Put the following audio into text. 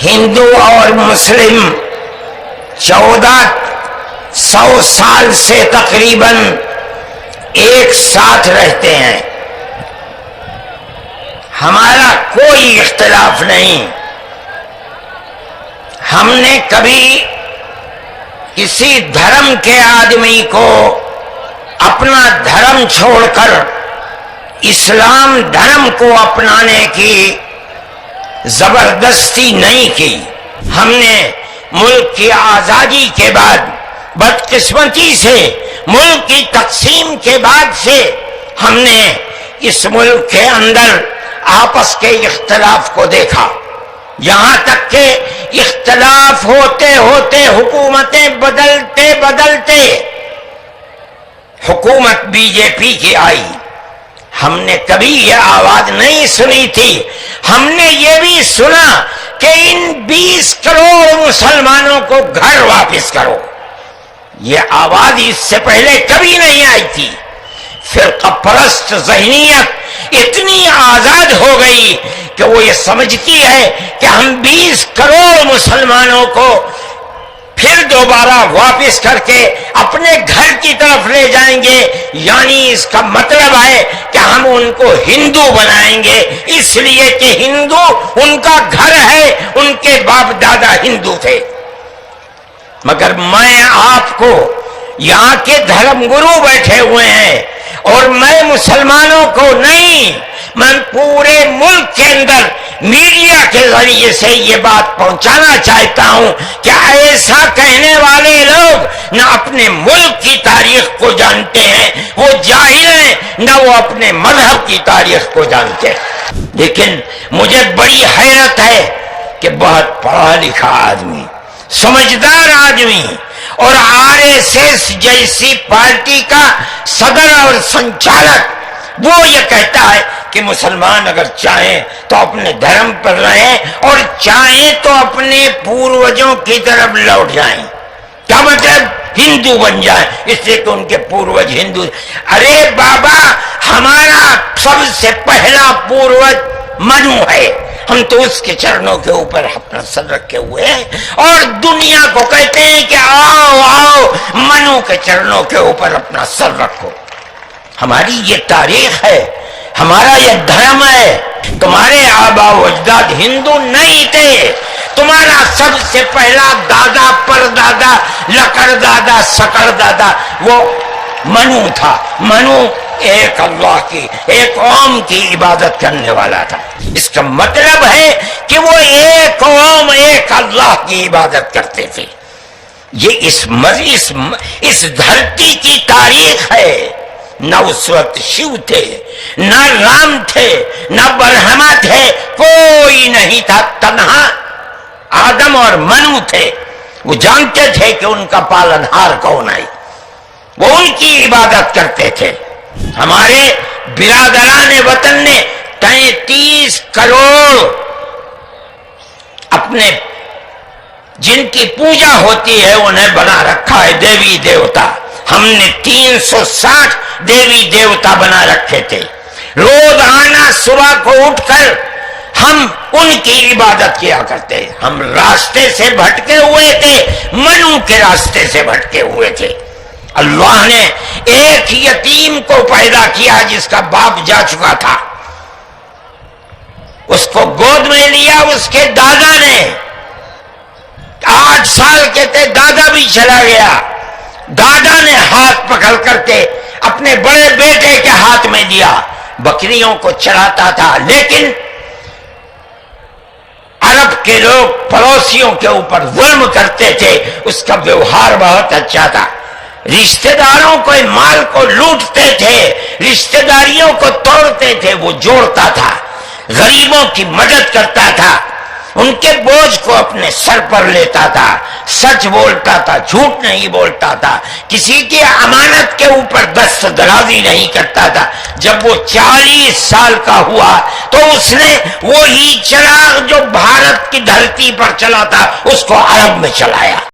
ہندو اور مسلم 1400 سال سے تقریباً ایک ساتھ رہتے ہیں. ہمارا کوئی اختلاف نہیں. ہم نے کبھی کسی دھرم کے آدمی کو اپنا دھرم چھوڑ کر اسلام دھرم کو اپنانے کی زبردستی نہیں کی. ہم نے ملک کی آزادی کے بعد بدقسمتی سے ملک کی تقسیم کے بعد سے ہم نے اس ملک کے اندر آپس کے اختلاف کو دیکھا، یہاں تک کہ اختلاف ہوتے ہوتے حکومتیں بدلتے بدلتے حکومت بی جے پی کی آئی. ہم نے کبھی یہ آواز نہیں سنی تھی. ہم نے یہ بھی سنا کہ ان 20 کروڑ مسلمانوں کو گھر واپس کرو. یہ آواز اس سے پہلے کبھی نہیں آئی تھی. فرقہ پرست ذہنیت اتنی آزاد ہو گئی کہ وہ یہ سمجھتی ہے کہ ہم 20 کروڑ مسلمانوں کو پھر دوبارہ واپس کر کے اپنے گھر کی طرف لے جائیں گے، یعنی اس کا مطلب ہے کہ ہم ان کو ہندو بنائیں گے، اس لیے کہ ہندو ان کا گھر ہے، ان کے باپ دادا ہندو تھے. مگر میں آپ کو یہاں کے دھرم گرو بیٹھے ہوئے ہیں اور میں مسلمانوں کو نہیں، میں پورے ملک کے اندر میڈیا کے ذریعے سے یہ بات پہنچانا چاہتا ہوں کہ ایسا کہنے والے لوگ نہ اپنے ملک کی تاریخ کو جانتے ہیں، وہ جاہل ہیں، نہ وہ اپنے مذہب کی تاریخ کو جانتے ہیں. لیکن مجھے بڑی حیرت ہے کہ بہت پڑھا لکھا آدمی، سمجھدار آدمی اور RSS جیسی پارٹی کا صدر اور سنچالک وہ یہ کہتا ہے کہ مسلمان اگر چاہیں تو اپنے دھرم پر رہیں اور چاہیں تو اپنے پوروجوں کی طرف لوٹ جائیں. کیا مطلب؟ ہندو بن جائیں، اس لیے کہ ان کے پوروج ہندو. ارے بابا، ہمارا سب سے پہلا پوروج منو ہے، ہم تو اس کے چرنوں کے اوپر اپنا سر رکھے ہوئے ہیں اور دنیا کو کہتے ہیں کہ آؤ آؤ منو کے چرنوں کے اوپر اپنا سر رکھو. ہماری یہ تاریخ ہے، ہمارا یہ دھرم ہے. تمہارے آبا و اجداد ہندو نہیں تھے. تمہارا سب سے پہلا دادا پردادا لکڑ دادا سکڑ دادا وہ منو تھا. منو ایک اللہ کی، ایک قوم کی عبادت کرنے والا تھا. اس کا مطلب ہے کہ وہ ایک قوم ایک اللہ کی عبادت کرتے تھے. یہ اس دھرتی کی تاریخ ہے. نہ اس وقت شیو تھے، نہ رام تھے، نہ برہما تھے، کوئی نہیں تھا. تنہا آدم اور منو تھے. وہ جانتے تھے کہ ان کا پالنہار کون ہے، وہ ان کی عبادت کرتے تھے. ہمارے برادران وطن نے 33 کروڑ اپنے جن کی پوجا ہوتی ہے انہیں بنا رکھا ہے دیوی دیوتا. ہم نے 360 دیوی دیوتا بنا رکھے تھے. روزانہ صبح کو اٹھ کر ہم ان کی عبادت کیا کرتے. ہم راستے سے بھٹکے ہوئے تھے، منو کے راستے سے بھٹکے ہوئے تھے. اللہ نے ایک یتیم کو پیدا کیا جس کا باپ جا چکا تھا، اس کو گود میں لیا اس کے دادا نے. 8 سال کے تھے، دادا بھی چلا گیا. دادا نے ہاتھ پکڑ کر کے اپنے بڑے بیٹے کے ہاتھ میں دیا. بکریوں کو چراتا تھا. لیکن عرب کے لوگ پڑوسیوں کے اوپر ظلم کرتے تھے. اس کا ویوہار بہت اچھا تھا. رشتہ داروں کو مال کو لوٹتے تھے، رشتہ داریوں کو توڑتے تھے، وہ جوڑتا تھا، غریبوں کی مدد کرتا تھا، ان کے بوجھ کو اپنے سر پر لیتا تھا، سچ بولتا تھا، جھوٹ نہیں بولتا تھا، کسی کی امانت کے اوپر دست درازی نہیں کرتا تھا. جب وہ 40 سال کا ہوا تو اس نے وہی چراغ جو بھارت کی دھرتی پر چلا تھا اس کو عرب میں چلایا.